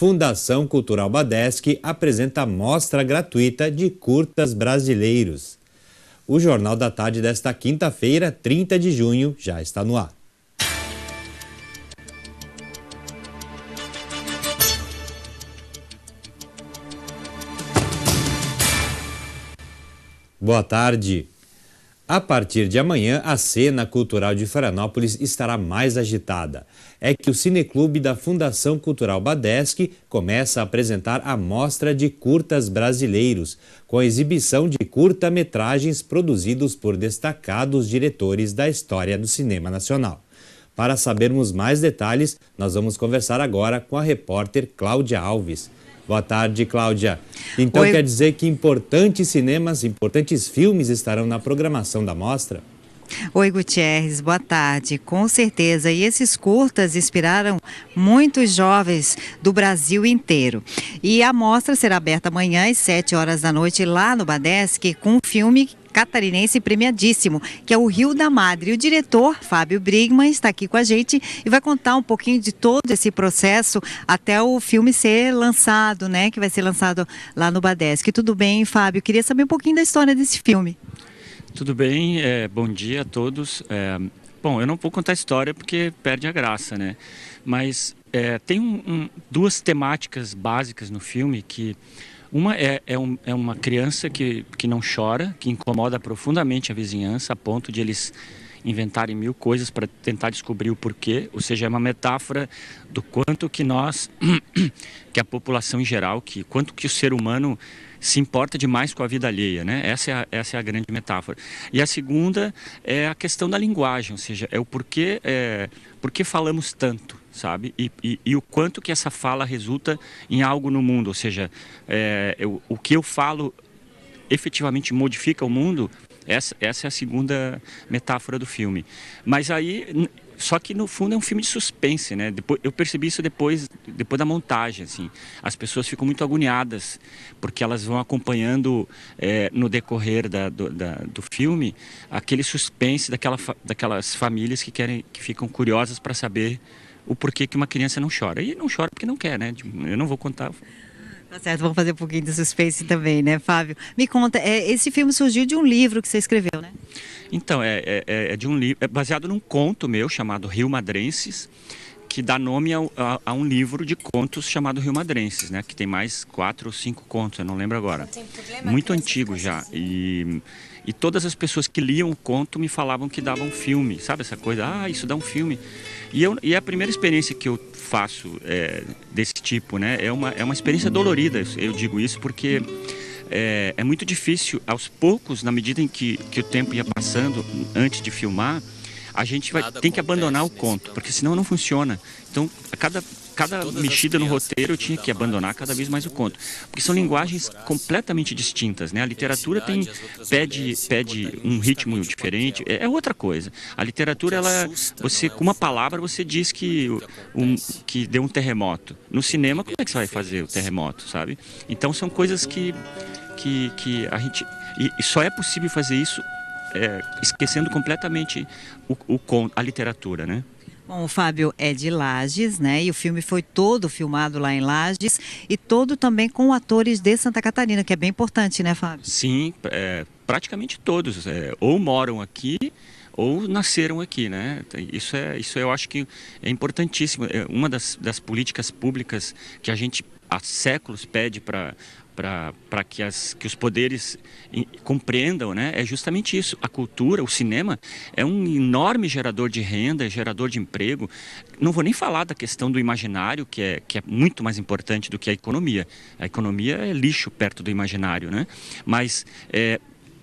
Fundação Cultural Badesc apresenta mostra gratuita de curtas brasileiros. O Jornal da Tarde desta quinta-feira, 30 de junho, já está no ar. Boa tarde. A partir de amanhã, a cena cultural de Florianópolis estará mais agitada. É que o Cineclube da Fundação Cultural Badesc começa a apresentar a mostra de curtas brasileiros, com a exibição de curta-metragens produzidos por destacados diretores da história do cinema nacional. Para sabermos mais detalhes, nós vamos conversar agora com a repórter Cláudia Alves. Boa tarde, Cláudia. Então quer dizer que importantes cinemas, importantes filmes estarão na programação da mostra? Oi, Gutierrez, boa tarde. Com certeza. E esses curtas inspiraram muitos jovens do Brasil inteiro. E a mostra será aberta amanhã às 7 horas da noite lá no Badesc com um filme catarinense premiadíssimo, que é o Rio da Madre. O diretor, Fábio Brigman, está aqui com a gente e vai contar um pouquinho de todo esse processo até o filme ser lançado, né? Que vai ser lançado lá no Badesc. Tudo bem, Fábio? Queria saber um pouquinho da história desse filme. Tudo bem, bom dia a todos. Bom, eu não vou contar a história porque perde a graça, né? Mas tem duas temáticas básicas no filme que... Uma é uma criança que não chora, que incomoda profundamente a vizinhança, a ponto de eles inventarem mil coisas para tentar descobrir o porquê. Ou seja, é uma metáfora do quanto que nós, que a população em geral, quanto que o ser humano se importa demais com a vida alheia, né? Essa é a grande metáfora. E a segunda é a questão da linguagem, ou seja, é o porquê falamos tanto, sabe? E o quanto que essa fala resulta em algo no mundo, ou seja, o que eu falo efetivamente modifica o mundo. Essa é a segunda metáfora do filme. Mas aí, só que no fundo é um filme de suspense, né? Eu percebi isso depois da montagem, assim. As pessoas ficam muito agoniadas, porque elas vão acompanhando no decorrer do filme aquele suspense daquelas famílias que ficam curiosas para saber o porquê que uma criança não chora. E não chora porque não quer, né? Eu não vou contar. Tá certo, vamos fazer um pouquinho de suspense também, né, Fábio? Me conta, esse filme surgiu de um livro que você escreveu, né? Então, é de um livro, é baseado num conto meu chamado Rio Madrenses, que dá nome a um livro de contos chamado Rio Madrenses, né? Que tem mais 4 ou 5 contos, eu não lembro agora. Muito antigo já. E todas as pessoas que liam o conto me falavam que dava um filme, sabe essa coisa? Isso dá um filme. E a primeira experiência que eu faço desse tipo, né? É uma experiência dolorida, eu digo isso porque é muito difícil, aos poucos, na medida em que o tempo ia passando antes de filmar, a gente tem que abandonar o conto, porque senão não funciona. Então, cada mexida no roteiro eu tinha que abandonar cada vez mais o conto, porque são linguagens completamente distintas, né? A literatura pede um ritmo diferente, é outra coisa. A literatura, você com uma palavra você diz que deu um terremoto. No cinema, como é que você vai fazer o terremoto, sabe? Então são coisas que a gente... E só é possível fazer isso esquecendo completamente a literatura, né? Bom, o Fábio é de Lages, né? E o filme foi todo filmado lá em Lages e todo também com atores de Santa Catarina, que é bem importante, né, Fábio? Sim, praticamente todos ou moram aqui ou nasceram aqui, né? Isso eu acho que é importantíssimo. É uma das políticas públicas que a gente há séculos pede para que os poderes compreendam, né? É justamente isso. A cultura, o cinema, é um enorme gerador de renda, gerador de emprego. Não vou nem falar da questão do imaginário, que é muito mais importante do que a economia. A economia é lixo perto do imaginário, né? Mas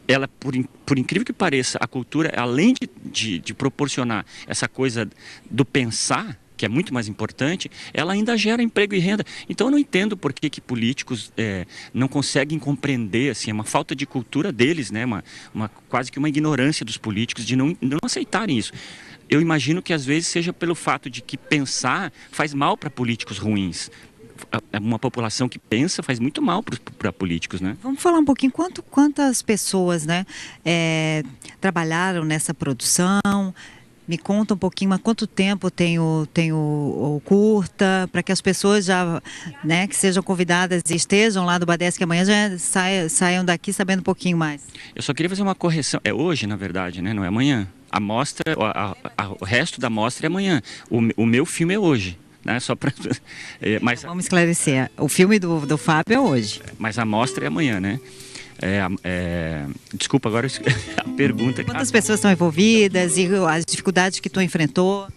ela, por incrível que pareça, a cultura, além de proporcionar essa coisa do pensar, que é muito mais importante, ela ainda gera emprego e renda. Então eu não entendo por que políticos não conseguem compreender, assim, é uma falta de cultura deles, né? Quase que uma ignorância dos políticos de não aceitarem isso. Eu imagino que às vezes seja pelo fato de que pensar faz mal para políticos ruins. Uma população que pensa faz muito mal para políticos, né? Vamos falar um pouquinho quantas pessoas, né, trabalharam nessa produção. Me conta um pouquinho, mas quanto tempo tem o curta, para que as pessoas já, né, que sejam convidadas e estejam lá do Badesc amanhã, já saiam daqui sabendo um pouquinho mais. Eu só queria fazer uma correção. É hoje, na verdade, né? Não é amanhã. A mostra, o resto da mostra é amanhã. O meu filme é hoje. Né? Só pra, mas, Vamos esclarecer. O filme do Fábio é hoje. Mas a mostra é amanhã, né? Desculpa, agora a pergunta. Quantas pessoas estão envolvidas e as dificuldades que tu enfrentou?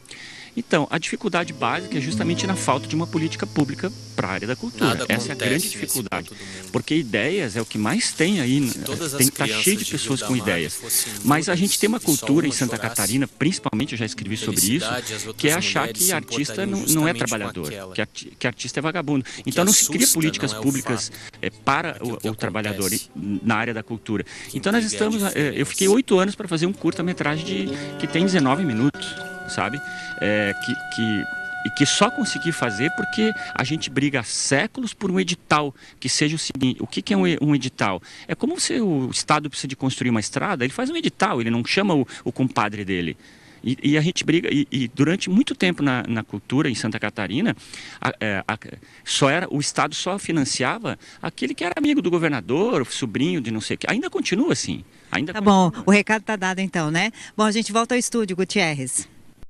Então, a dificuldade básica é justamente na falta de uma política pública para a área da cultura. Essa é a grande dificuldade. Porque ideias é o que mais tem aí, tem que estar cheio de pessoas com ideias. Mas a gente tem uma cultura em Santa Catarina, principalmente, eu já escrevi sobre isso, que é achar que artista não é trabalhador, que artista é vagabundo. Então não se cria políticas públicas para o trabalhador na área da cultura. Então nós estamos, eu fiquei 8 anos para fazer um curta-metragem que tem 19 minutos. Sabe? Que só consegui fazer porque a gente briga há séculos por um edital que seja o seguinte. O que é um edital? É como o Estado precisa de construir uma estrada, ele faz um edital, ele não chama o compadre dele. E a gente briga, e durante muito tempo na cultura em Santa Catarina, o Estado só financiava aquele que era amigo do governador, sobrinho de não sei o que. Ainda continua assim. Tá bom, o recado está dado então, né? Bom, a gente volta ao estúdio, Gutierrez.